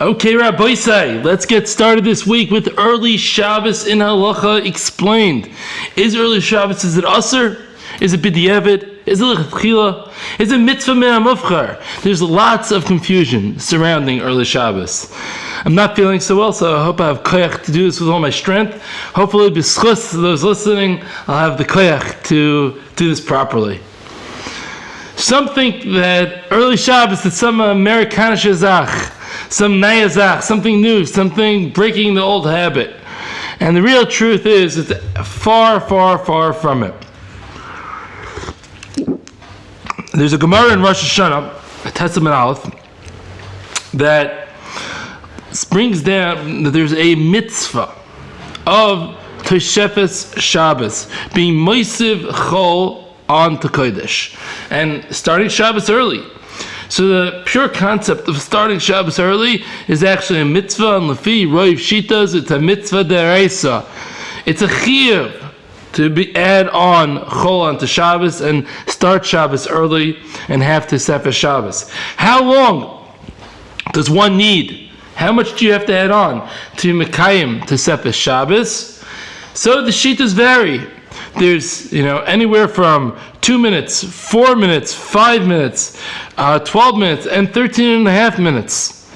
Okay, Rabbi Say, let's get started this week with early Shabbos in Halacha explained. Is early Shabbos, is it Aser? Is it Bedieved? Is it Lechatchila? Is it Mitzvah Me'amufchar? There's lots of confusion surrounding early Shabbos. I'm not feeling so well, so I hope I have koyach to do this with all my strength. Hopefully, disusses those listening, I'll have the koyach to do this properly. Some think that early Shabbos is some Amerikanische Zach, some Naya Zach, something new, something breaking the old habit. And the real truth is, it's far, far, far from it. There's a Gemara in Rosh Hashanah, Testament Aleph, that brings down that there's a mitzvah of Toshefes Shabbos, being Moisiv Chol on to Kodesh, and starting Shabbos early. So the pure concept of starting Shabbos early is actually a mitzvah, and Lefi Roiv Shitas, it's a mitzvah deraisa. It's a chiyuv to add on Chol onto Shabbos and start Shabbos early and have Tosefes Shabbos. How long does one need? How much do you have to add on to Mekayim Tosefes Shabbos? So the shitas vary. There's anywhere from 2 minutes, 4 minutes, 5 minutes, 12 minutes, and 13 and a half minutes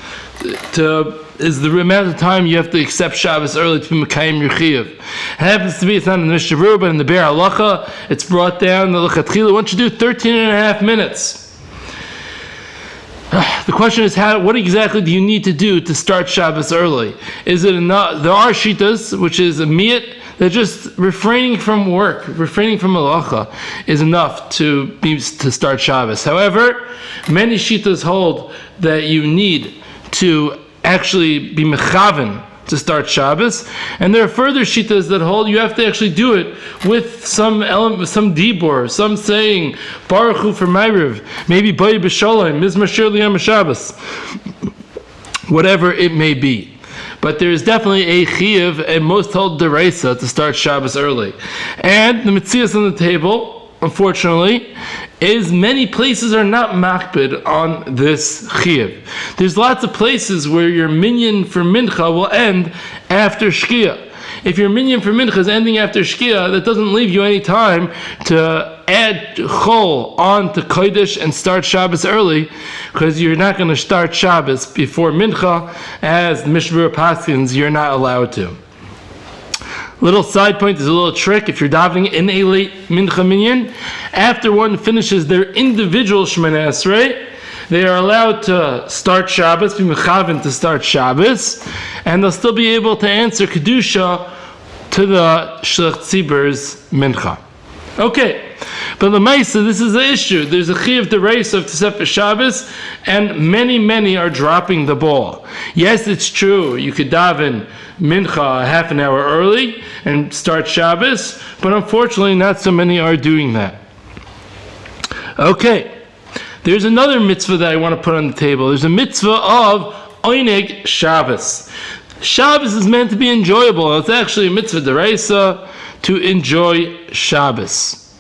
is the amount of time you have to accept Shabbos early to be Mekayim your chiyuv. It happens to be, it's not in the Mishnah Berurah, but in the Be'er Halacha, it's brought down, the Lechatchila, once you do 13 and a half minutes. The question is, what exactly do you need to do to start Shabbos early? Is it enough? There are shitas, which is a miyat, that just refraining from work, refraining from halacha, is enough to start Shabbos. However, many shitas hold that you need to actually be mechaven to start Shabbos, and there are further shitas that hold you have to actually do it with some element, some dibur, some saying Baruch Hu for Ma'ariv, maybe Bayi B'Sholem, Mizmor Shir L'Yom Shabbos, whatever it may be. But there is definitely a chiyuv, and most hold deraisa, to start Shabbos early. And the mitzias on the table, unfortunately, is many places are not makbid on this chiyuv. There's lots of places where your minyan for mincha will end after shkia. If your minyan for mincha is ending after shkia, that doesn't leave you any time to add chol on to kodesh and start Shabbos early, because you're not going to start Shabbos before mincha, as the Mishnah Berurah paskins you're not allowed to. Little side point, is a little trick. If you're davening in a late mincha minyan, after one finishes their individual Shemoneh Esrei, they are allowed to start Shabbos, be mechaven to start Shabbos, and they'll still be able to answer Kedusha to the Shlech Tzibur's mincha. Okay, but L'maisa, this is the issue. There's a chiyuv deraisa of Tosefes Shabbos, and many are dropping the ball. Yes, it's true, you could daven mincha half an hour early and start Shabbos, but unfortunately not so many are doing that. Okay, there's another mitzvah that I want to put on the table. There's a mitzvah of Oneg Shabbos. Shabbos is meant to be enjoyable. It's actually a mitzvah deraisa to enjoy Shabbos.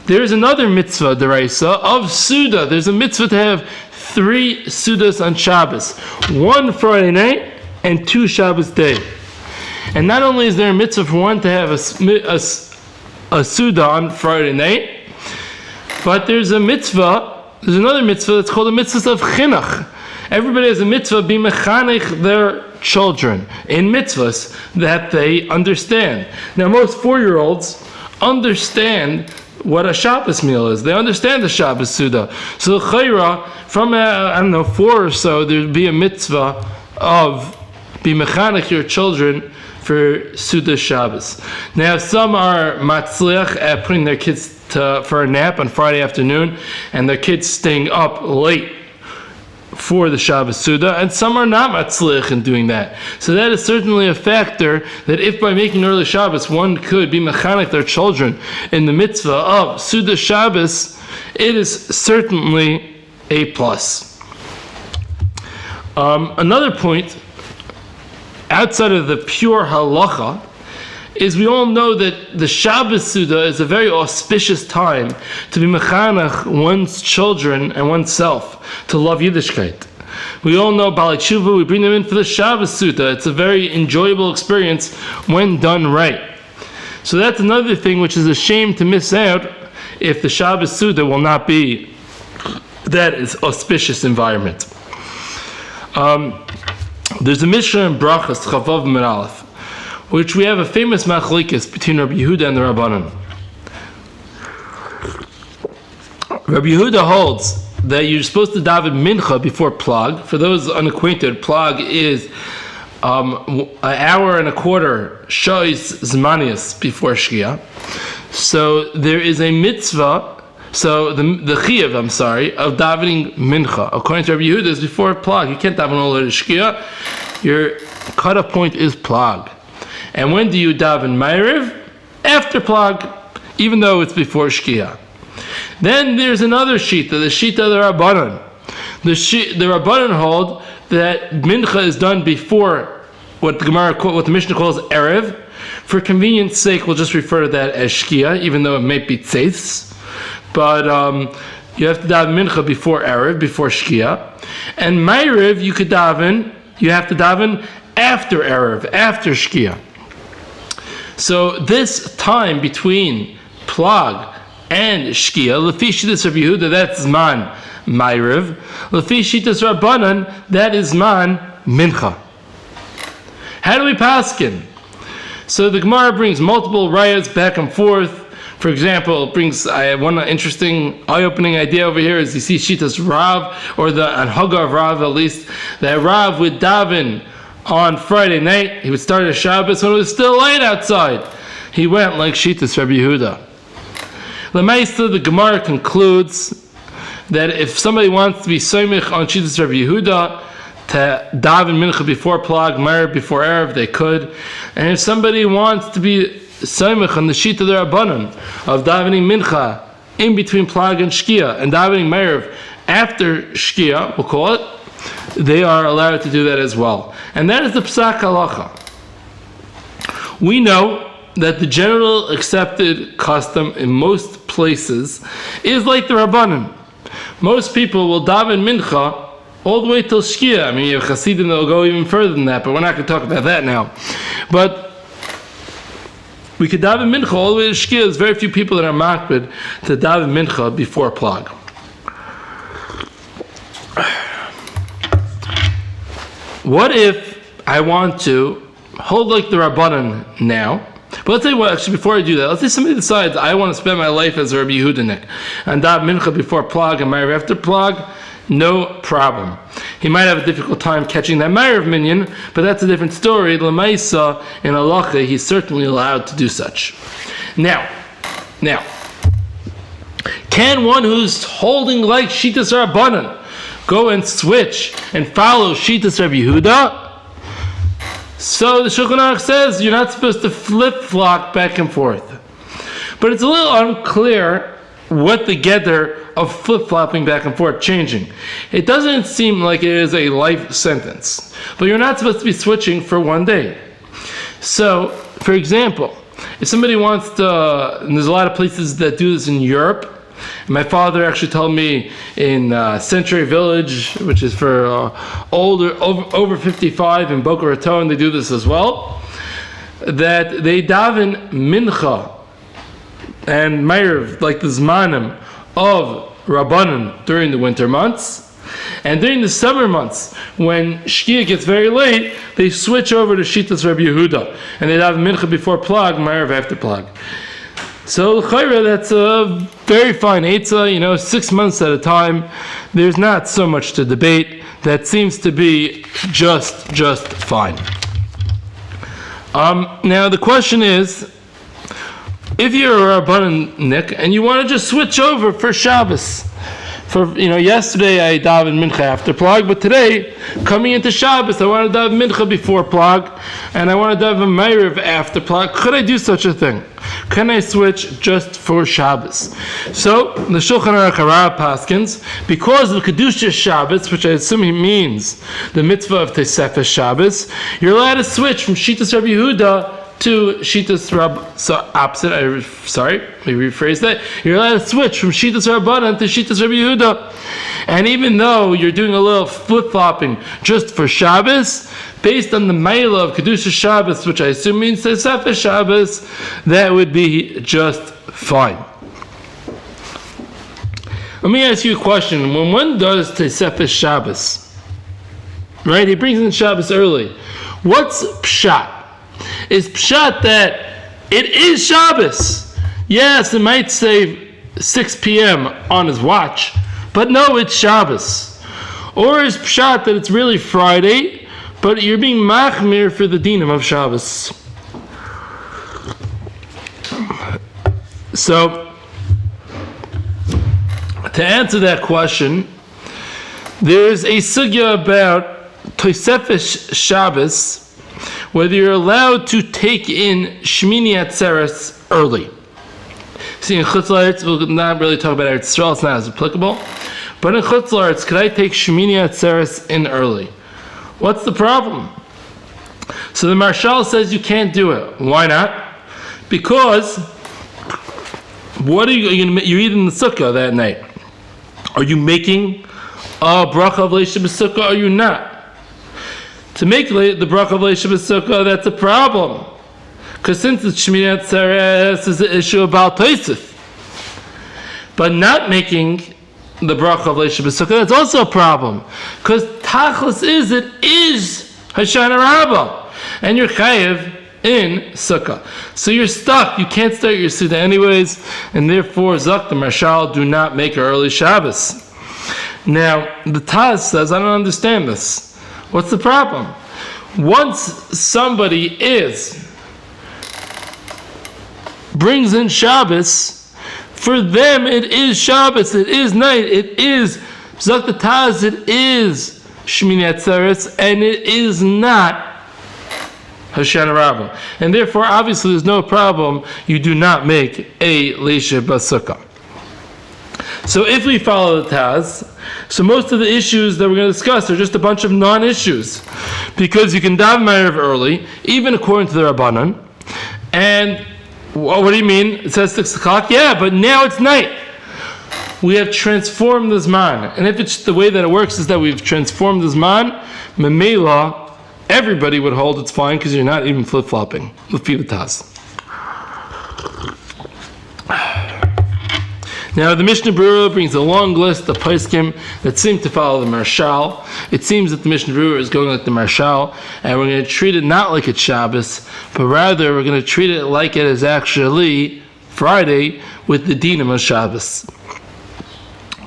There is another mitzvah deraisa of Suda. There's a mitzvah to have 3 Sudas on Shabbos. 1 Friday night and 2 Shabbos day. And not only is there a mitzvah for one to have a Suda on Friday night, but there's another mitzvah that's called a mitzvah of chinuch. Everybody has a mitzvah, be mechanech their children in mitzvahs that they understand. Now, most 4-year-olds understand what a Shabbos meal is. They understand the Shabbos Suda. So, chayra, from 4 or so, there'd be a mitzvah of be mechanech your children for Suda Shabbos. Now, some are matzliach at putting their kids for a nap on Friday afternoon, and their kids staying up late for the Shabbos Suda, and some are not matzlich in doing that. So that is certainly a factor that if by making early Shabbos one could be mechanech their children in the mitzvah of Suda Shabbos, it is certainly a plus. Another point, outside of the pure halacha, is we all know that the Shabbos Suda is a very auspicious time to be mechanech one's children and oneself to love Yiddishkeit. We all know Balei Tshuva, we bring them in for the Shabbos Sutta. It's a very enjoyable experience when done right. So that's another thing which is a shame to miss out if the Shabbos Sutta will not be that is auspicious environment. There's a Mishnah in Brachas, Chavav Min Aleph, which we have a famous machlokes between Rabbi Yehuda and the Rabbanan. Rabbi Yehuda holds that you're supposed to daven mincha before plag. For those unacquainted, plag is an hour and a quarter shois zmanius before shkia. So there is a mitzvah. So the chiyuv, of davening mincha, according to Rabbi Yehuda, is before plag. You can't daven all the way to shkia. Your cutoff point is plag. And when do you daven ma'ariv? After plag, even though it's before shkia. Then there's another shita, the shita of the Rabbanan. The Rabbanan hold that mincha is done before what the Mishnah calls erev. For convenience sake, we'll just refer to that as shkia, even though it may be tzeis. But you have to daven mincha before erev, before shkia. And ma'ariv, you have to daven after erev, after shkia. So this time between plag and shkia, lefi shitas Rabbi Yehuda, that's zman ma'ariv. Lefi shitas Rabbanan, that is zman mincha. How do we paskin? So the Gemara brings multiple rayas back and forth. For example, it brings one interesting eye-opening idea over here is you see shitas Rav, or the anhaga of Rav at least, that Rav would daven on Friday night. He would start a Shabbos when it was still light outside. He went like shitas Rabbi Yehuda. L'maisa, the Gemara concludes that if somebody wants to be soymich on shitas Rabbi Yehuda, to daven mincha before plag, ma'ariv before erev, they could. And if somebody wants to be soymich on the shita of the Rabbanan, of davening mincha in between plag and shkia, and davening ma'ariv after shkia, we'll call it, they are allowed to do that as well. And that is the psak halacha. We know that the general accepted custom in most places is like the Rabbanan. Most people will daven mincha all the way till shkia. I mean, you have Hasidim that will go even further than that, but we're not going to talk about that now. But we could daven mincha all the way to shkia. There's very few people that are makbid to daven mincha before plag. What if I want to hold like the Rabbanan now? But let's say, actually, before I do that, let's say somebody decides I want to spend my life as a Rabbi Yehudanik and daven mincha before plag and ma'ariv after plag. No problem. He might have a difficult time catching that ma'ariv minyan, but that's a different story. L'maisa in halacha, he's certainly allowed to do such. Now, can one who's holding like shitas Rabbanan go and switch and follow shitas Rabbi Yehuda? So the Shulchan Aruch says you're not supposed to flip-flop back and forth. But it's a little unclear what the gather of flip-flopping back and forth, changing. It doesn't seem like it is a life sentence. But you're not supposed to be switching for one day. So, for example, if somebody wants to, and there's a lot of places that do this in Europe. My father actually told me in Century Village, which is for over 55 in Boca Raton, they do this as well, that they daven mincha and ma'ariv, like the zmanim of Rabbanan during the winter months. And during the summer months, when shkia gets very late, they switch over to shitas Rabbi Yehuda, and they daven mincha before plag, ma'ariv after plag. So l'chayra, that's a very fine eitzah, 6 months at a time. There's not so much to debate. That seems to be just fine. Now the question is, if you're a Rabbanan and you want to just switch over for Shabbos, yesterday I davened mincha after plag, but today, coming into Shabbos, I want to daven mincha before plag, and I want to daven ma'ariv after plag. Could I do such a thing? Can I switch just for Shabbos? So the Shulchan Aruch Hara paskins, because of Kedusha Shabbos, which I assume he means the mitzvah of Tosefes Shabbos, you're allowed to switch from shitas Rabbi Yehuda to Shitas Rab. So opposite. Let me rephrase that. You're allowed to switch from Shitas Rabbanan to Shitas Rabbi Yehuda. And even though you're doing a little flip-flopping just for Shabbos, based on the Maila of Kedusha Shabbos, which I assume means Tosefes Shabbos, that would be just fine. Let me ask you a question. When one does Tosefes Shabbos, right, he brings in Shabbos early, what's Pshat? Is Pshat that it is Shabbos? Yes, it might say 6 p.m. on his watch, but no, it's Shabbos. Or is Pshat that it's really Friday, but you're being machmir for the dinim of Shabbos? So, to answer that question, there's a sugya about Tosefes Shabbos, whether you're allowed to take in Shmini Atzeres early. See, in Chutz La'aretz, we'll not really talk about Eretz Yisrael, it's not as applicable. But in Chutz La'aretz, could I take Shmini Atzeres in early? What's the problem? So the Marshal says you can't do it. Why not? Because what are you going to? You're eating the sukkah that night. Are you making a bracha of Leisha B'sukkah or are you not? To make the bracha of Leisha B'sukkah, that's a problem. Because since it's Shmini Atzeres is the issue about Tosef. But not making the bracha of Leisha B'sukkah, that's also a problem. Because Tachlis is, it is Hoshana Rabbah. And you're chayev in Sukkah. So you're stuck. You can't start your Suda anyways. And therefore, Zak the Marshal, do not make an early Shabbos. Now, the Taz says, I don't understand this. What's the problem? Once somebody brings in Shabbos, for them it is Shabbos, it is night, it is Zak the Taz, it is Shmini Atzeres, and it is not Hoshana Rabbah. And therefore, obviously, there's no problem. You do not make a Leisha B'sukkah. So if we follow the Taz, so most of the issues that we're going to discuss are just a bunch of non-issues. Because you can daven Ma'ariv early, even according to the Rabbanan. And what do you mean? It says 6 o'clock? Yeah, but now it's night. We have transformed the Zman. And if it's the way that it works is that we've transformed the Zman, Memela, everybody would hold it's fine because you're not even flip-flopping. L'fi v'taz. Now the Mishnah Berurah brings a long list of poskim that seem to follow the Marshal. It seems that the Mishnah Berurah is going like the Marshal, and we're going to treat it not like it's Shabbos, but rather we're going to treat it like it is actually Friday with the dinim of Shabbos.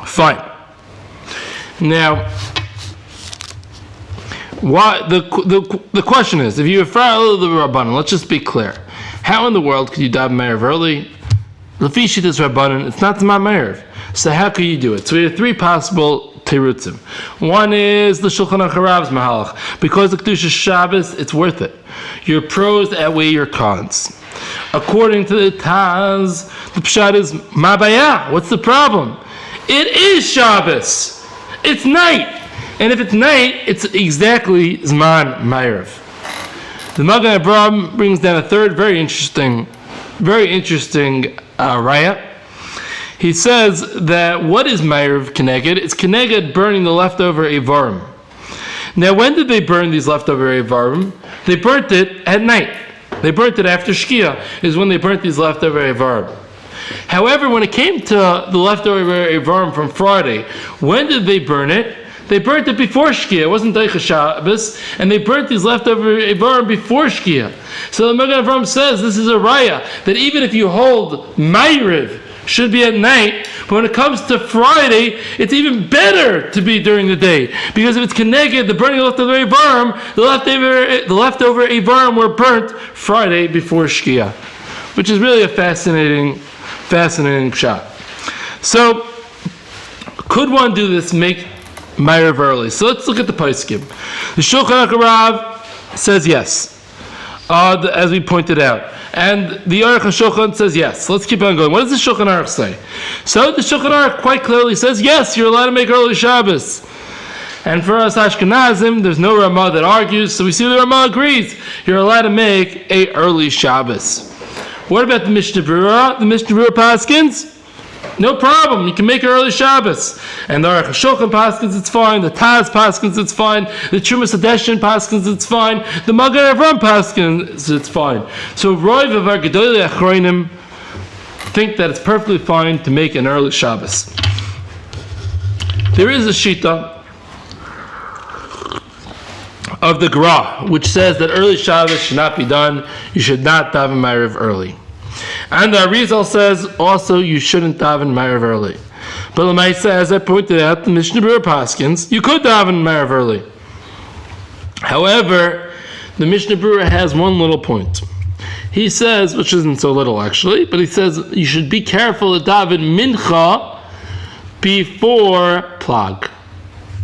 Fine. Now, why the question is, if you follow the Rabbanan, let's just be clear. How in the world could you daven Ma'ariv early? Lefi Shitas Rabbanan, it's not Zman Ma'ariv. So how could you do it? So we have three possible terutzim. One is the Shulchan Aruch Rav's Mahalach. Because of Kedusha Shabbos, it's worth it. Your pros outweigh your cons. According to the Taz, the Pshat is Mabaya. What's the problem? It is Shabbos. It's night. And if it's night, it's exactly Zman Ma'ariv. The Magen Avraham brings down a third very interesting raya. He says that what is Ma'ariv Keneged? It's Keneged burning the leftover Eivarim. Now, when did they burn these leftover Eivarim? They burnt it at night. They burnt it after Shkia, is when they burnt these leftover Eivarim. However, when it came to the leftover Eivarim from Friday, when did they burn it? They burnt it before Shkia. It wasn't Deicha Shabbos, and they burnt these leftover Eivarim before Shkia. So the Magen Avraham says this is a raya that even if you hold Ma'ariv should be at night, but when it comes to Friday, it's even better to be during the day, because if it's Keneged, the burning of the leftover Eivarim, the leftover Eivarim were burnt Friday before Shkia, which is really a fascinating pshat. So, could one do this? Make Ma'ariv early. So let's look at the poskim. The Shulchan Aruch Rav says yes, as we pointed out, and the Aruch HaShulchan says yes. So let's keep on going. What does the Shulchan Aruch say? So the Shulchan Aruch quite clearly says yes, you're allowed to make early Shabbos. And for us Ashkenazim, there's no Ramah that argues, so we see the Ramah agrees. You're allowed to make a early Shabbos. What about the Mishnah Berurah? The Mishnah Berurah paskins? No problem, you can make an early Shabbos. And the Aruch HaShulchan paskins, it's fine. The Taz paskins, it's fine. The Trumas Hadeshin paskins, it's fine. The Magen Avraham paskins, it's fine. So Roiv of our Gedolei Achronim think that it's perfectly fine to make an early Shabbos. There is a shita of the Gra, which says that early Shabbos should not be done. You should not daven Ma'ariv early. And the Arizal says also you shouldn't daven Ma'ariv early. But Lamaisa, as I pointed out, the Mishnah Berurah paskins, you could daven Ma'ariv early. However, the Mishnah Berurah has one little point. He says, which isn't so little actually, but he says you should be careful to daven Mincha before Plag.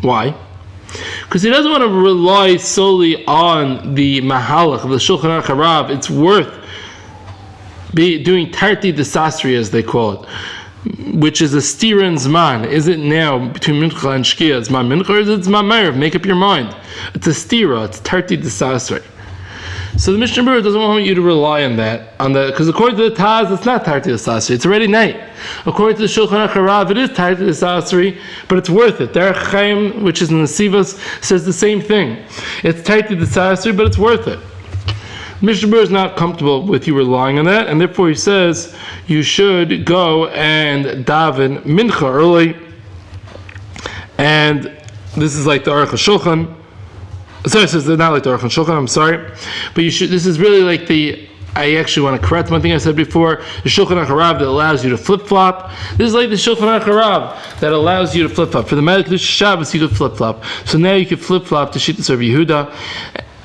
Why? Because he doesn't want to rely solely on the Mahalach of the Shulchan Aruch HaRav. It's worth doing Tarti Desasri, as they call it, which is a stira in Zman. Is it now between Mincha and Shkia, Zman Mincha, or is it Zman Ma'ariv? Make up your mind. It's a stira, it's Tarti Desasri. So the Mishnah Berurah doesn't want you to rely on that, because according to the Taz, it's not Tarti Desasri, it's already night. According to the Shulchan Aruch HaRav, it is Tarti Desasri, but it's worth it. Derech Chaim, which is in the Sivos, says the same thing. It's Tarti Desasri, but it's worth it. Mishnah Berurah is not comfortable with you relying on that, and therefore he says you should go and daven Mincha early. And this is like the Aruch HaShulchan. Sorry, it says not like the Aruch HaShulchan, I'm sorry. But you should. This is really like I actually want to correct one thing I said before. The Shulchan Aruch HaRav that allows you to flip-flop. This is like the Shulchan Aruch HaRav that allows you to flip-flop. For the Melech Shabbos, you could flip-flop. So now you could flip-flop to Shittas Rav Yehuda.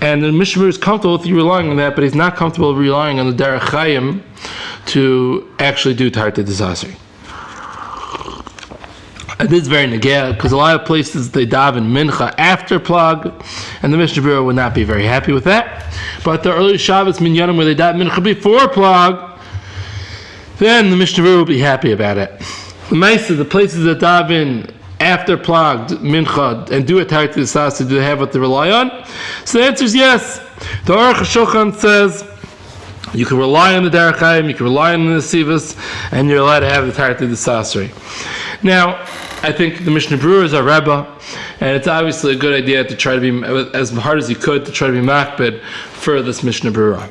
And the Mishnah Berurah is comfortable with you relying on that, but he's not comfortable relying on the Derech Chaim to actually do Tarti Desasri. And this is very negea, because a lot of places they daven Mincha after Plag, and the Mishnah Berurah would not be very happy with that. But the early Shabbos Minyanim where they daven Mincha before Plag, then the Mishnah Berurah will be happy about it. The places that daven after Plag Mincha and do a Tarti Desasri, do they have what they rely on? So the answer is yes. The Aruch HaShulchan says you can rely on the Derech Chaim, you can rely on the Sivos, and you're allowed to have the Tarti Desasri. Now, I think the Mishnah Berurah is a Rebbe, and it's obviously a good idea to try to be as hard as you could to try to be makbid for this Mishnah Berurah.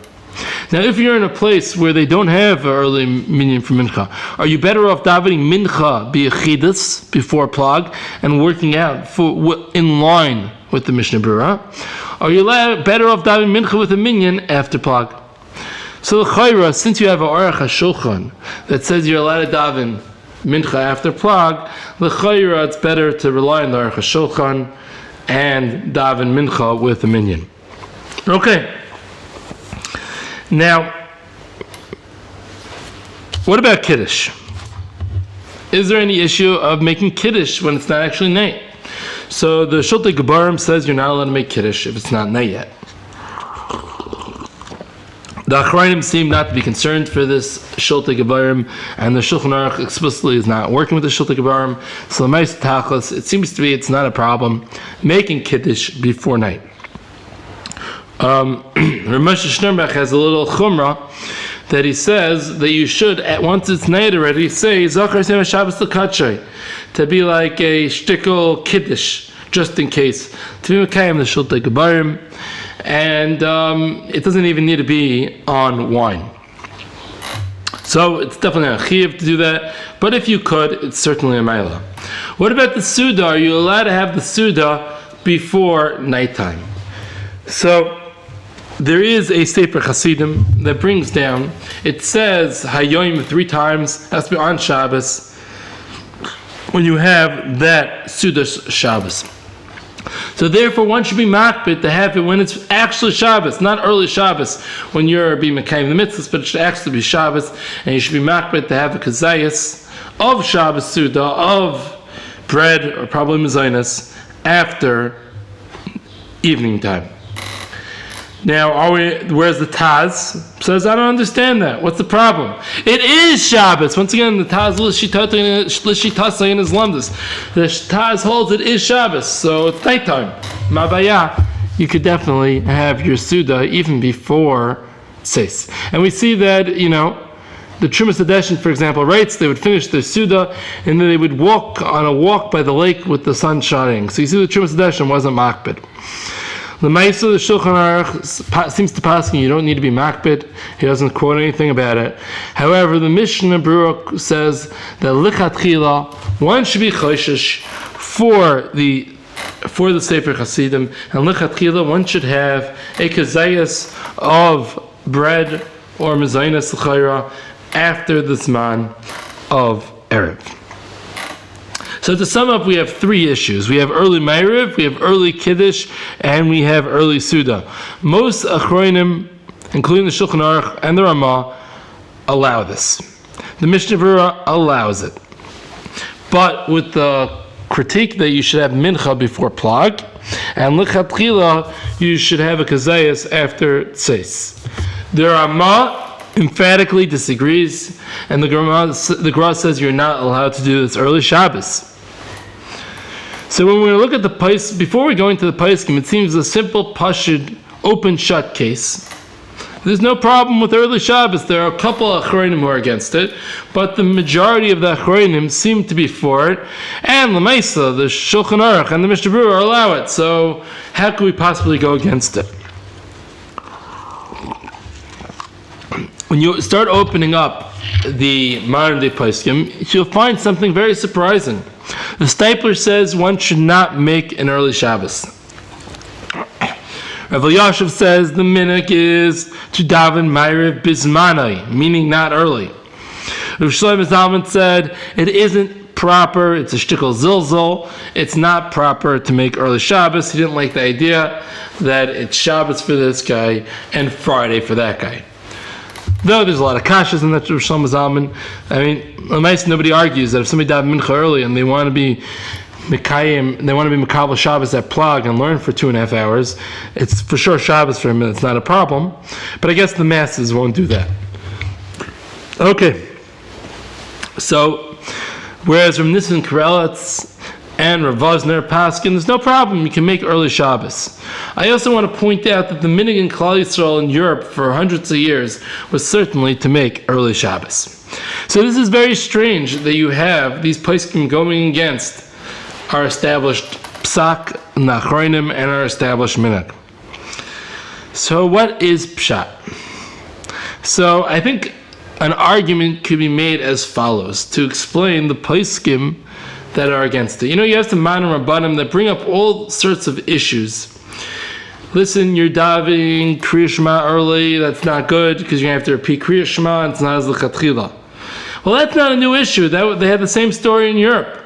Now, if you're in a place where they don't have early minyan for Mincha, are you better off davening Mincha b'Yechidus before Plag and working out in line with the Mishnah Berurah? Are you better off davening Mincha with a minyan after Plag? So the Chayra, since you have an Aruch HaShulchan that says you're allowed to daven Mincha after Plag, the Chayra, it's better to rely on the Aruch HaShulchan and daven Mincha with a minyan. Okay. Now, what about Kiddush? Is there any issue of making Kiddush when it's not actually night? So the Shultei Gebarim says you're not allowed to make Kiddush if it's not night yet. The Achrayim seem not to be concerned for this Shultei Gebarim, and the Shulchan Aruch explicitly is not working with the Shultei Gebarim. So the Ma'aseh Tachlis, it seems to be it's not a problem making Kiddush before night. Ramesh Shnerbach has a little chumrah that he says that you should, once it's night already, say Zachar Shem Shabbos Lechatchila, to be like a shtickle kiddush, just in case. To be mekayim the Shultei Gebarim, and it doesn't even need to be on wine. So it's definitely a chiyuv to do that, but if you could, it's certainly a meilah. What about the Suda? Are you allowed to have the Suda before nighttime? So there is a Sefer Hasidim that brings down, it says Hayoim 3 times, has to be on Shabbos, when you have that Sudas Shabbos. So therefore one should be makbid to have it when it's actually Shabbos, not early Shabbos, when you're being mekayim the mitzvahs, but it should actually be Shabbos, and you should be makbid to have a kazayas of Shabbos Suda, of bread, or probably mezainis, after evening time. Now, where's the Taz? Says, I don't understand that. What's the problem? It is Shabbos. Once again, the Taz Lishitasayin is Lamdas. The Taz holds it is Shabbos, so it's nighttime. Mabaya, you could definitely have your Suda even before Tzeis. And we see that, the Trumas Hadeshin, for example, writes they would finish their Suda and then they would walk on a walk by the lake with the sun shining. So you see the Trumas Hadeshin wasn't makbid. The Maisa, the Shulchan Aruch seems to pass you don't need to be makbid. He doesn't quote anything about it. However, the Mishnah Berurah says that Lechatchila, one should be choishish for the Sefer Hasidim, and Lechatchila, one should have a kazayas of bread or mezainas l'chayra after the Zman of Erev. So to sum up, we have three issues. We have early Ma'ariv, we have early Kiddush, and we have early Suda. Most Achronim, including the Shulchan Aruch and the Ramah, allow this. The Mishnah Berurah allows it. But with the critique that you should have Mincha before Plag, and Lechatchila, you should have a Kazayas after Tzeis. The Ramah emphatically disagrees, and the Gemara says you're not allowed to do this early Shabbos. So when we look at the Pais, before we go into the Paiskim, it seems a simple Pashid open shut case. There's no problem with early Shabbos. There are a couple of Achronim who are against it, but the majority of the Achronim seem to be for it. And L'maisa, the Shulchan Aruch and the Mishnah Berurah allow it. So how could we possibly go against it? When you start opening up the modern day Paiskim, you'll find something very surprising. The Stipler says one should not make an early Shabbos. Rav Elyashiv says the minhag is to daven Ma'ariv bismanai, meaning not early. Rav Shlomo Zalman said it isn't proper, it's a shtickle zilzal, it's not proper to make early Shabbos. He didn't like the idea that it's Shabbos for this guy and Friday for that guy. Though there's a lot of kashas in that Rav Shlomo Zalman. I mean, nobody argues that if somebody died mincha early and they want to be Makabel Shabbos at Plag and learn for 2.5 hours, it's for sure Shabbos for him and it's not a problem. But I guess the masses won't do that. Okay. So, whereas from Nissen Karelitz and Rav Vosner Paskin, there's no problem, you can make early Shabbos. I also want to point out that the minhag in Klal Yisrael in Europe for hundreds of years was certainly to make early Shabbos. So this is very strange that you have these poskim going against our established psak, nachronim, and our established minhag. So what is pshat? So I think an argument could be made as follows to explain the poskim that are against it. You have some Manim Rabbanim that bring up all sorts of issues. Listen, you're davening Kriya Shema early, that's not good because you're going to have to repeat Kriya Shema and it's not as Lechatchila. Well, that's not a new issue. They had the same story in Europe.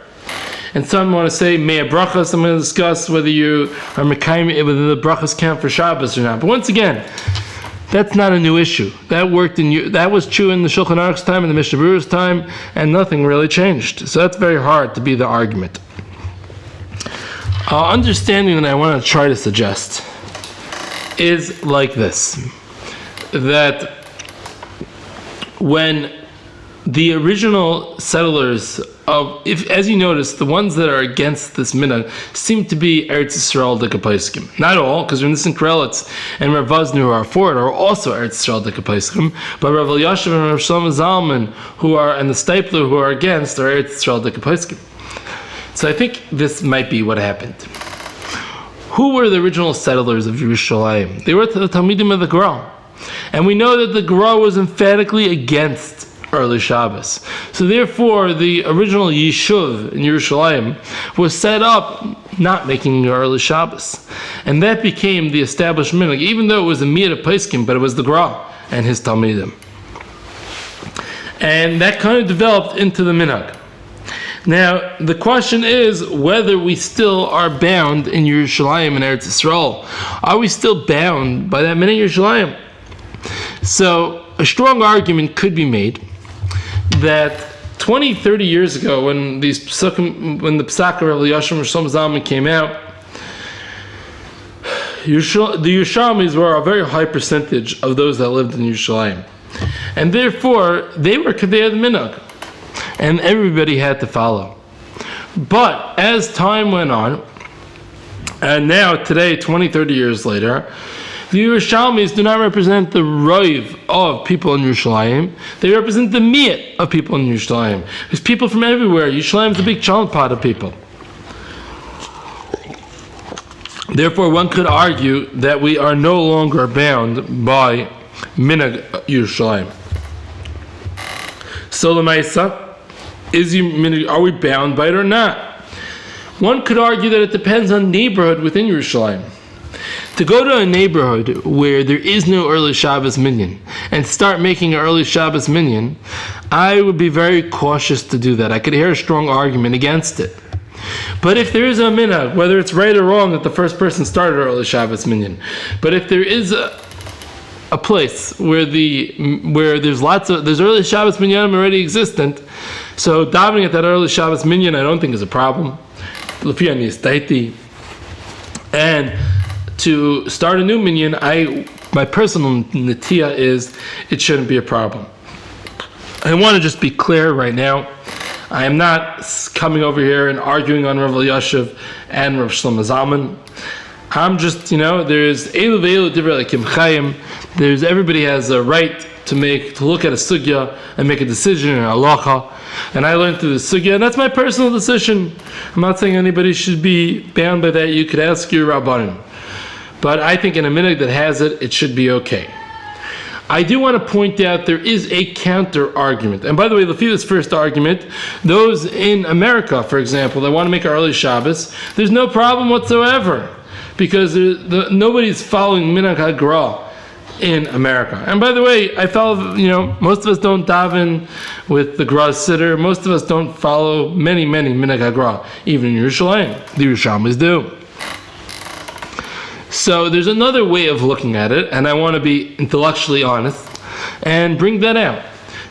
And some want to say, Mea Brachas, I'm going to discuss whether you are Mekayim, whether the Brachas count for Shabbos or not. But once again, that's not a new issue. That was true in the Shulchan Aruch's time, in the Mishnah Berurah's time, and nothing really changed. So that's very hard to be the argument. Understanding that I want to try to suggest is like this, that when the original settlers as you notice, the ones that are against this minhag seem to be Eretz Yisrael Dikapaiskim. Not all, because Rav Nissen Karelitz and Rav Vosner who are for it are also Eretz Yisrael Dikapaiskim, but Rav Elyashiv and Rav Shlomo Zalman and the Stipler who are against are Eretz Yisrael Dikapaiskim. So I think this might be what happened. Who were the original settlers of Yerushalayim? They were the Talmidim of the Gra. And we know that the Gra was emphatically against early Shabbos. So therefore, the original Yishuv in Yerushalayim was set up not making early Shabbos. And that became the established minhag, even though it was a Miyad of Paiskim, but it was the Gra and his Talmidim. And that kind of developed into the minhag. Now, the question is whether we still are bound in Yerushalayim and Eretz Yisrael. Are we still bound by that minhag Yerushalayim? So, a strong argument could be made that 20, 30 years ago, when the Psak of Rav Elyashiv and Rav Shlomo Zalman came out, The Yerushalmis were a very high percentage of those that lived in Yerushalayim. And therefore, they were Kadei Minhag. And everybody had to follow. But as time went on, and now today, 20, 30 years later, the Yerushalmis do not represent the Roiv of people in Yerushalayim. They represent the Miyat of people in Yerushalayim. There's people from everywhere. Yerushalayim is a big chalent pot of people. Therefore, one could argue that we are no longer bound by Minhag Yerushalayim. So, Lamaisa, are we bound by it or not? One could argue that it depends on neighborhood within Yerushalayim. To go to a neighborhood where there is no early Shabbos minyan and start making an early Shabbos minyan, I would be very cautious to do that. I could hear a strong argument against it. But if there is a minhag, whether it's right or wrong that the first person started early Shabbos minyan, but if there is a place where there's early Shabbos minyan already existent, so davening at that early Shabbos minyan I don't think is a problem. And to start a new minyan, my personal netiya is it shouldn't be a problem. I want to just be clear right now. I am not coming over here and arguing on Rav Elyashiv and Rav Shlomo Zalman. I'm just, there's Eilu Ve'elu Divrei Elokim Chaim. There's everybody has a right to look at a sugya and make a decision in halacha. And I learned through the sugya, and that's my personal decision. I'm not saying anybody should be bound by that. You could ask your rabbanim. But I think in a minute that has it, it should be okay. I do want to point out there is a counter argument. And by the way, Lefi's first argument, those in America, for example, that want to make an early Shabbos, there's no problem whatsoever because nobody's following Minhag HaGra in America. And by the way, I follow, most of us don't daven with the Gra Siddur. Most of us don't follow many Minhag HaGra, even in Yerushalayim. The Yerushalmis do. So there's another way of looking at it, and I want to be intellectually honest and bring that out.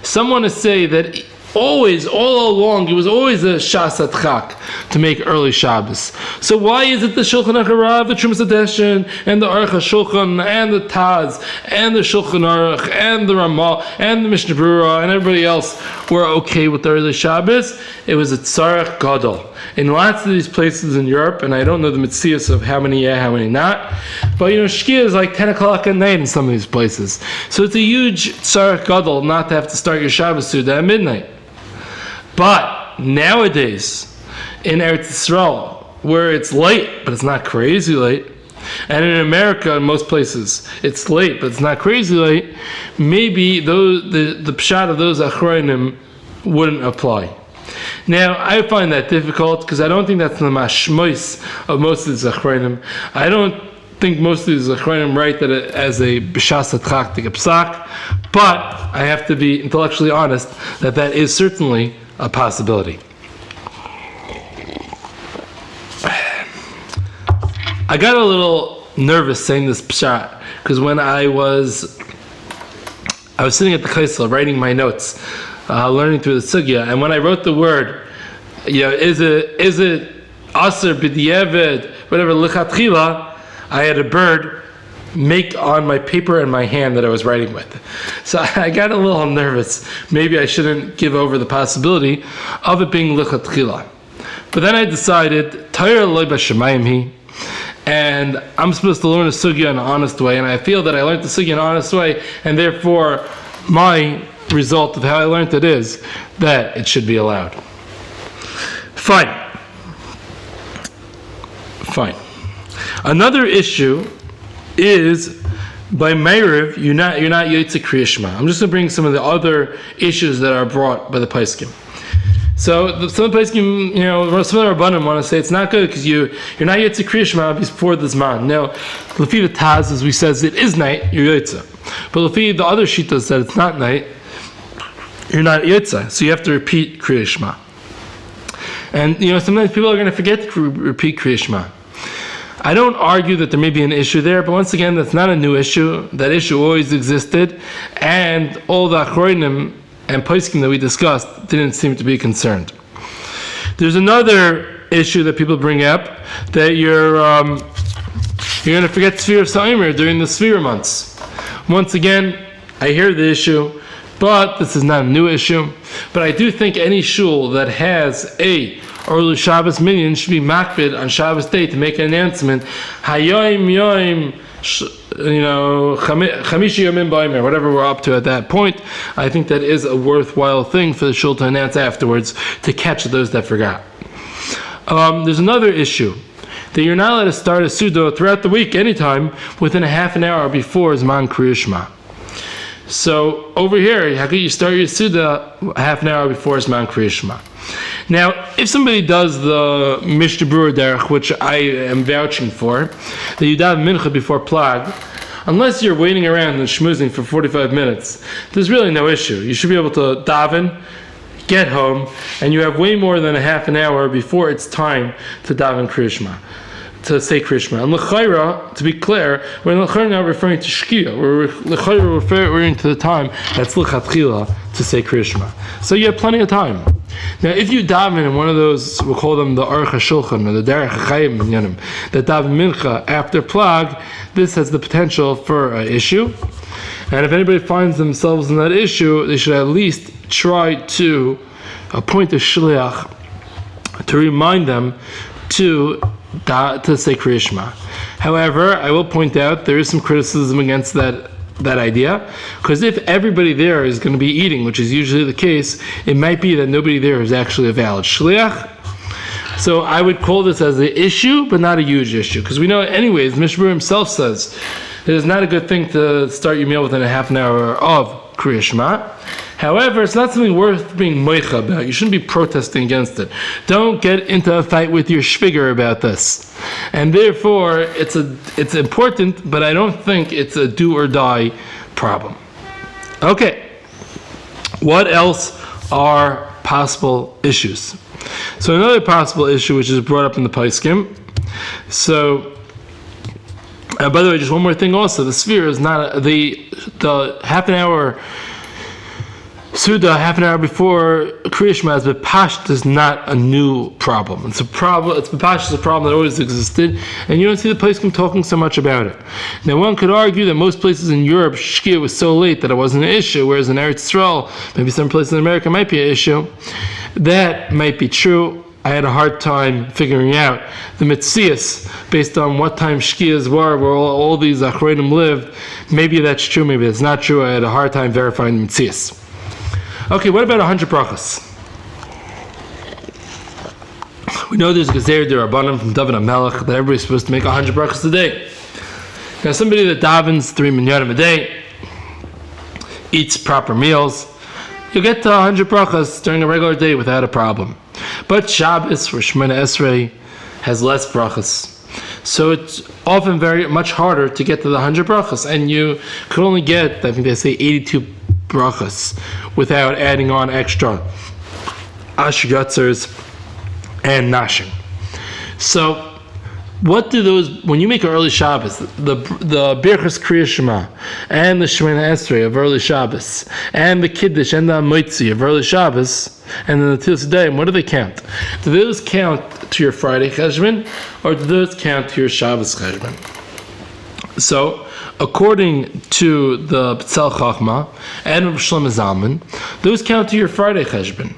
Some want to say that all along, it was always a Shas Atchak to make early Shabbos. So why is it the Shulchan Aruch, the Trumas Hadeshen, and the Aruch HaShulchan, and the Taz, and the Shulchan Aruch, and the Ramah, and the Mishnah Berurah, and everybody else were okay with the early Shabbos? It was a Tzarech Gadol. In lots of these places in Europe, and I don't know the mitzias of how many how many not, but Shkia is like 10 o'clock at night in some of these places. So it's a huge Tzarech Gadol not to have to start your Shabbos Suda at midnight. But nowadays, in Eretz Yisrael, where it's late, but it's not crazy late, and in America, in most places, it's late, but it's not crazy late, maybe the pshat of those achronim wouldn't apply. Now, I find that difficult because I don't think that's the mashmois of most of these achronim. I don't think most of these achronim write that as a b'shas atchak psak, but I have to be intellectually honest that is certainly a possibility. I got a little nervous saying this pshat because when I was sitting at the kaisel writing my notes, learning through the sugya, and when I wrote the word, is it aser bedieved, whatever lechatchila, I had a bird make on my paper and my hand that I was writing with. So I got a little nervous. Maybe I shouldn't give over the possibility of it being lechatchila. But then I decided, Torah lo b'shamayim hi, and I'm supposed to learn a sugya in an honest way, and I feel that I learned the sugya in an honest way, and therefore my result of how I learned it is that it should be allowed. Fine. Another issue is by Meiriv, you're not Yotze Kriya Shema. I'm just going to bring some of the other issues that are brought by the Paiskim. So some of the Paiskim, some of the Rabbanim want to say it's not good because you're not Yotze Kriya Shema before the Zman. Now, Lefi the Taz, as we says, it is night, you're Yotze. But Lefi the other Shitas that it's not night, you're not Yotze. So you have to repeat Kriya Shema. And sometimes people are going to forget to repeat Kriya Shema. I don't argue that there may be an issue there, but once again, that's not a new issue. That issue always existed, and all the achronim and poskim that we discussed didn't seem to be concerned. There's another issue that people bring up, that You're going to forget Sfira Sa'imer during the Sfira months. Once again, I hear the issue, but this is not a new issue. But I do think any shul that has a early Shabbos minyan should be makbid on Shabbos day to make an announcement. Hayoim yoim, chamishi yomim b'omer, whatever we're up to at that point. I think that is a worthwhile thing for the shul to announce afterwards to catch those that forgot. There's another issue, that you're not allowed to start a Suda throughout the week anytime within a half an hour before Zman Kriya Shema. So over here, how could you start your Suda half an hour before Zman Kriya Shema? Now, if somebody does the Mishnah Berurah derech, which I am vouching for, that you daven mincha before plag, unless you're waiting around and schmoozing for 45 minutes, there's really no issue. You should be able to daven, get home, and you have way more than a half an hour before it's time to daven Kriya Shema, to say Kriya Shema. And L'chayra, to be clear, we're not referring to Shkia. We're referring to the time that's Lechatchila to say Kriya Shema. So you have plenty of time. Now, if you daven in one of those, we'll call them the Aruch HaShulchan or the Derech HaChaim Minyanim, that daven mincha after plag, this has the potential for an issue. And if anybody finds themselves in that issue, they should at least try to appoint a shliach to remind them to say Kriya Shema. However, I will point out there is some criticism against that idea, because if everybody there is going to be eating, which is usually the case, it might be that nobody there is actually a valid shliach. So I would call this as an issue, but not a huge issue, because we know anyways, Mishnah Berurah himself says it is not a good thing to start your meal within a half an hour of Kriya Shema. However, it's not something worth being moicha about. You shouldn't be protesting against it. Don't get into a fight with your shviger about this. And therefore, it's important, but I don't think it's a do or die problem. Okay. What else are possible issues? So another possible issue, which is brought up in the Paiskim. So, by the way, just one more thing also. The sphere is not the half an hour Suda half an hour before Kriya Shema as Bepasht is not a new problem. It's a problem. Bepasht is a problem that always existed, and you don't see the Paiskim talking so much about it. Now, one could argue that most places in Europe Shkia was so late that it wasn't an issue, whereas in Eretz Yisrael, maybe some places in America might be an issue. That might be true. I had a hard time figuring out the mitzias based on what time shkias were, where all these achronim lived. Maybe that's true, maybe it's not true. I had a hard time verifying the mitzias. Okay, what about 100 brachas? We know there's a Gezer D'Rabbanan from David HaMelech that everybody's supposed to make 100 brachas a day. Now, somebody that davens 3 minyanim a day, eats proper meals, you'll get to 100 brachas during a regular day without a problem. But Shabbos, or Shemona Esrei, has less brachas. So it's often very much harder to get to the 100 brachas, and you could only get, I think they say, 82 brachas without adding on extra asher yotzers and nashing. So what do those, when you make an early Shabbos, the Birchas Kriya Shema and the Shemona Esrei of early Shabbos and the Kiddush and the Amoitzi of early Shabbos and then the Tilas Dayim, what do they count? Do those count to your Friday cheshbon or do those count to your Shabbos cheshbon? So, according to the B'tzal Chachma and Rav Shlomo Zalman, those count to your Friday cheshbon.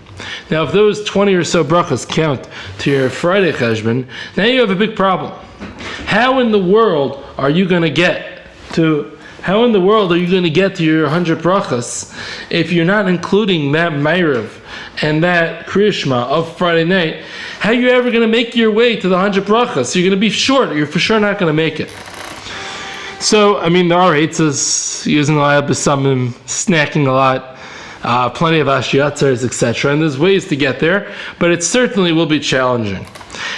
Now, if those 20 or so brachas count to your Friday cheshbon, now you have a big problem. How in the world are you going to get to your 100 brachas if you're not including that Ma'ariv and that Kriya Shema of Friday night? How are you ever going to make your way to the 100 brachas? So you're going to be short. You're for sure not going to make it. So, I mean, there are eitzes, using a lot of besamim, snacking a lot, plenty of ashiyatzers, etc. And there's ways to get there, but it certainly will be challenging.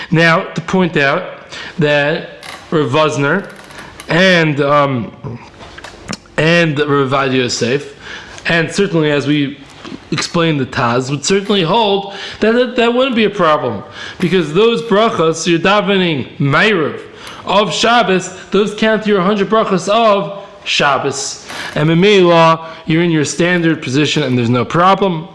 Now, to point out that Rav Vosner and Rav Adi Yosef, and certainly as we explained the Taz, would certainly hold that wouldn't be a problem, because those brachas, you're davening Ma'ariv of Shabbos, those count to your 100 brachas of Shabbos, and Memela, you're in your standard position and there's no problem.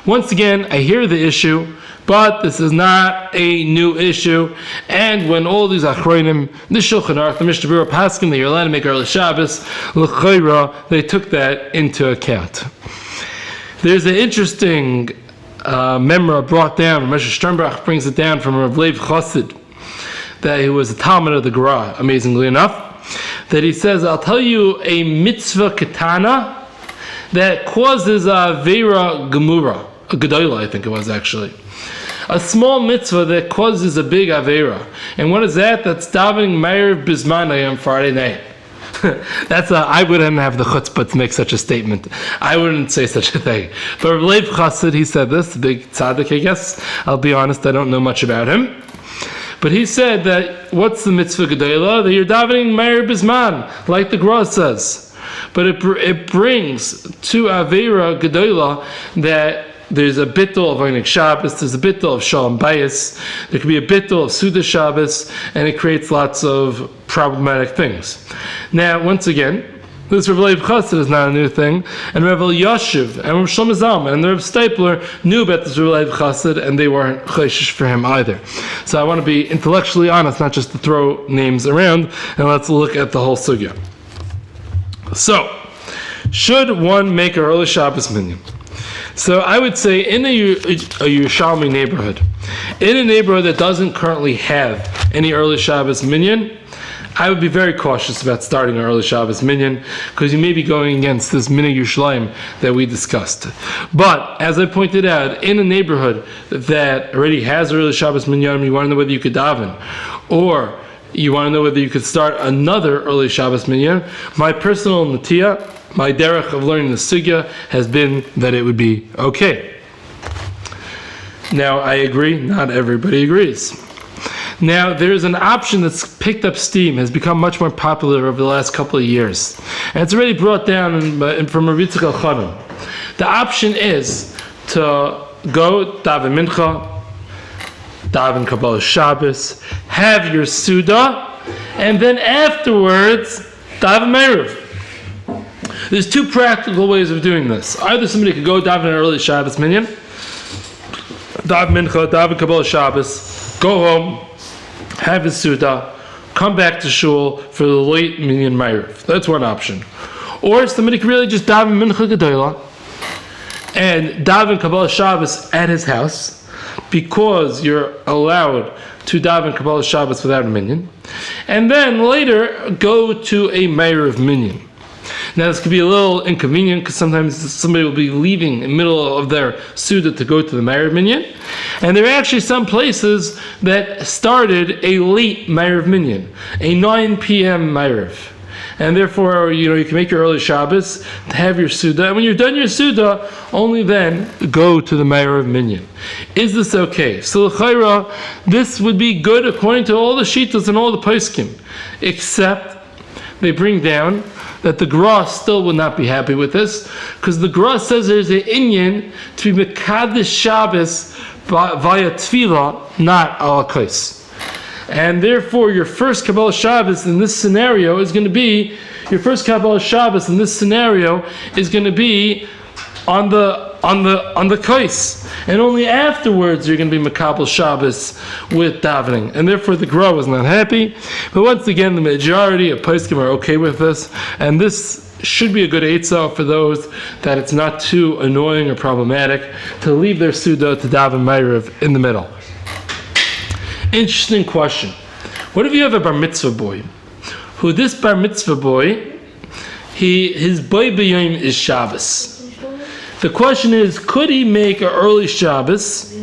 Once again, I hear the issue, but this is not a new issue. And when all these achronim, the Shulchan Aruch, the Mishnah Berurah Paskin, that you're allowed to make early Shabbos, l'chayra, they took that into account. There's an interesting memra brought down. Moshe Sternbach brings it down from Rav Lev Chassid, that he was a Talmud of the Gra, amazingly enough, that he says, I'll tell you a mitzvah katana that causes a vera gemura, a gedola, I think it was actually. A small mitzvah that causes a big avera. And what is that? That's davening Ma'ariv Bismanai on Friday night. I wouldn't have the chutzpah to make such a statement. I wouldn't say such a thing. But Rav Lev Chassid, he said this, the big tzaddik, I guess. I'll be honest, I don't know much about him. But he said that, what's the mitzvah gedola? That you're davening Ma'ariv Bisman, like the Gra says. But it brings to avera gedola that there's a bittul of Einik Shabbos, there's a bittul of Shalom Bayis, there could be a bittul of Suda Shabbos, and it creates lots of problematic things. Now, once again, this Rav Lev Chassid is not a new thing, and Rav Yashiv and Rav Shlomo Zalman and Rav Stapler knew about this Rav Lev Chassid, and they weren't chayshish for him either. So I want to be intellectually honest, not just to throw names around, and let's look at the whole sugya. So, should one make an early Shabbos minyan? So I would say in a Yerushalmi neighborhood, in a neighborhood that doesn't currently have any early Shabbos minyan, I would be very cautious about starting an early Shabbos minyan, because you may be going against this minhag Yerushalayim that we discussed. But as I pointed out, in a neighborhood that already has early Shabbos minyan, you want to know whether you could daven, or you want to know whether you could start another early Shabbos minyan, my personal natiyah, my derech of learning the sugya has been that it would be okay. Now, I agree, not everybody agrees. Now, there's an option that's picked up steam, has become much more popular over the last couple of years. And it's already brought down from Rav Yitzchak Elchanan. The option is to go daven mincha, daven Kabbalah Shabbos, have your Suda, and then afterwards, daven Ma'ariv. There's two practical ways of doing this. Either somebody could go daven an early Shabbos minyan, daven mincha, daven Kabbalah Shabbos, go home, have his Suda, come back to shul for the late minyan Ma'ariv. That's one option. Or somebody could really just daven mincha gedola and daven Kabbalah Shabbos at his house, because you're allowed to daven Kabbalah Shabbos without a minyan, and then later go to a Ma'ariv minyan. Now this could be a little inconvenient, because sometimes somebody will be leaving in the middle of their Suda to go to the Ma'ariv minyan, and there are actually some places that started a late Ma'ariv minyan, a 9 p.m. Ma'ariv. And therefore, you can make your early Shabbos, have your Suda, and when you're done your Suda, only then go to the Ma'ariv minyan. Is this okay? So l'chayra, this would be good according to all the shittas and all the poskim, except they bring down that the Gra still would not be happy with this, because the Gra says there's an inyan to be mekadesh Shabbos via tefillah, not al kais. And therefore, your first Kabbalah Shabbos in this scenario is going to be on the kais, and only afterwards you're going to be Makabel Shabbos with davening. And therefore, the Gra was not happy. But once again, the majority of poskim are okay with this, and this should be a good eitzah for those that it's not too annoying or problematic to leave their Suda to daven Ma'ariv in the middle. Interesting question. What if you have a bar mitzvah boy, who this bar mitzvah boy, his boy b'yom is Shabbos. The question is, could he make an early Shabbos?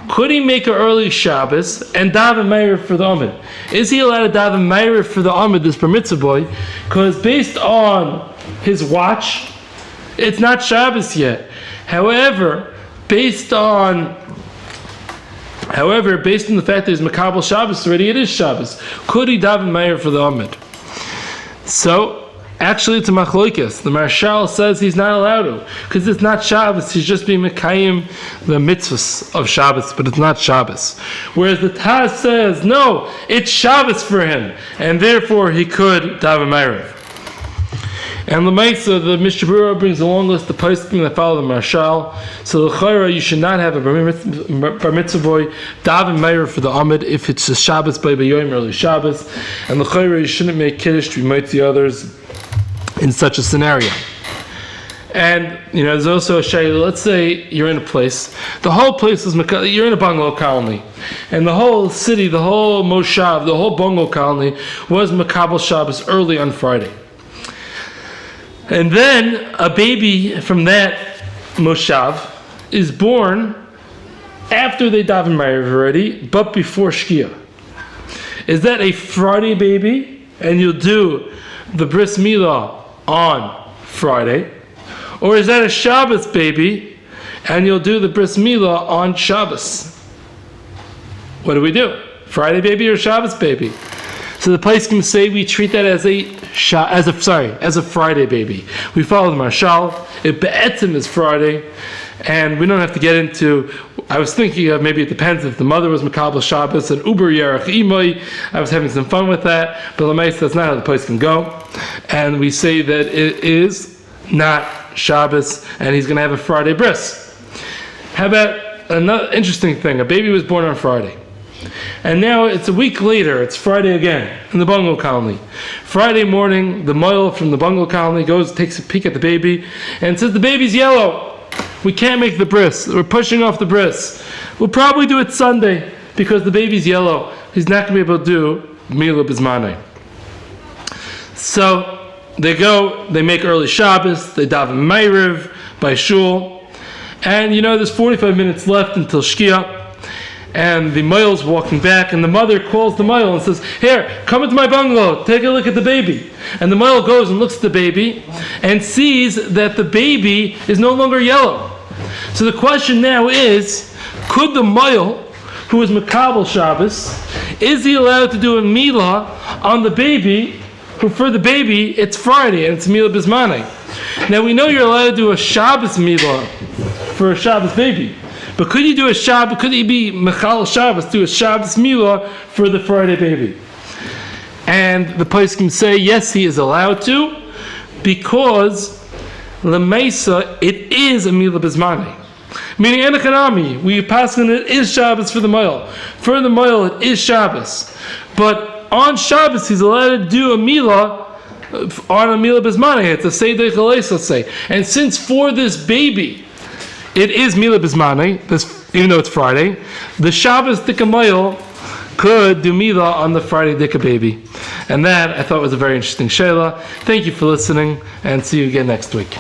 Could he make an early Shabbos and daven Ma'ariv for the Amid? Is he allowed to daven Ma'ariv for the Amid, this bar mitzvah boy? Because based on his watch, it's not Shabbos yet. However, based on the fact that he's Makabel Shabbos already, it is Shabbos. Could he daven Ma'ariv for the Amid? So, actually, it's a machlokes. The Marshal says he's not allowed to, because it's not Shabbos. He's just being mekayim the mitzvahs of Shabbos, but it's not Shabbos. Whereas the Taz says, no, it's Shabbos for him, and therefore he could daven Ma'ariv. And Lemaisa, the Mishnah Berurah brings a long list of poskim that follow the Marshal. So l'chayra, you should not have a bar mitzvah boy daven meir for the Amid if it's a Shabbos by Yom early Shabbos, and l'chayra, you shouldn't make kiddush to be the others in such a scenario. And there's also a shayla. Let's say you're in a place, the whole place is you're in a bungalow colony, and the whole city, the whole moshav, the whole bungalow colony was makabel Shabbos early on Friday. And then a baby from that moshav is born after they daven ma'ariv already, but before Shkia. Is that a Friday baby, and you'll do the bris milah on Friday? Or is that a Shabbos baby, and you'll do the bris milah on Shabbos? What do we do? Friday baby or Shabbos baby? So the place can say we treat that as a Friday baby. We follow the Marshal. It be'etzim is Friday, and we don't have to get into. I was thinking of maybe it depends if the mother was Makabel Shabbos and Uber Yerach Imoy. I was having some fun with that, but Lamaisa, that's not how the place can go. And we say that it is not Shabbos, and he's going to have a Friday bris. How about another interesting thing? A baby was born on Friday. And now it's a week later, it's Friday again, in the bungalow colony. Friday morning, the moil from the bungalow colony takes a peek at the baby, and says, the baby's yellow. We can't make the bris. We're pushing off the bris. We'll probably do it Sunday, because the baby's yellow. He's not going to be able to do milah bizmanei. So, they go, they make early Shabbos, they daven ma'ariv by shul, and there's 45 minutes left until Shkia. And the moil's walking back, and the mother calls the moil and says, here, come into my bungalow, take a look at the baby. And the moil goes and looks at the baby and sees that the baby is no longer yellow. So the question now is, could the moil, who is Makabel Shabbos, is he allowed to do a milah on the baby, who for the baby, it's Friday, and it's milah bizmanei. Now we know you're allowed to do a Shabbos milah for a Shabbos baby. But could you do a Shabbos, could he be Mechal Shabbos, do a Shabbos milah for the Friday baby? And the poskim say, yes, he is allowed to, because L'meisa, it is a milah bizmanei. Meaning, Enochanami, we pass on it is Shabbos for the moil. For the moil, it is Shabbos. But on Shabbos, he's allowed to do a milah on a milah bizmanei. It's a Seder Chales, let's say. And since for this baby, it is milah bizmanei, even though it's Friday, the Shabbos dika moil could do milah on the Friday dika baby. And that, I thought, was a very interesting sheila. Thank you for listening, and see you again next week.